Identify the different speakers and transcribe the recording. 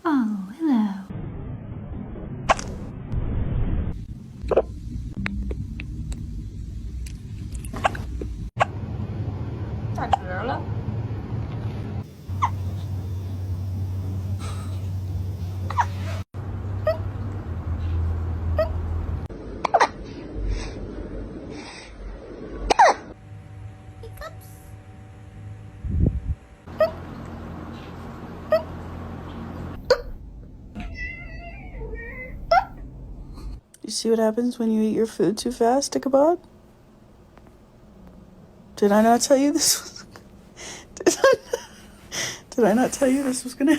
Speaker 1: Oh, hello.
Speaker 2: 打嗝了。
Speaker 3: You see what happens when you eat your food too fast, Ichabod? Did I not tell you this was... Did I not tell you this was gonna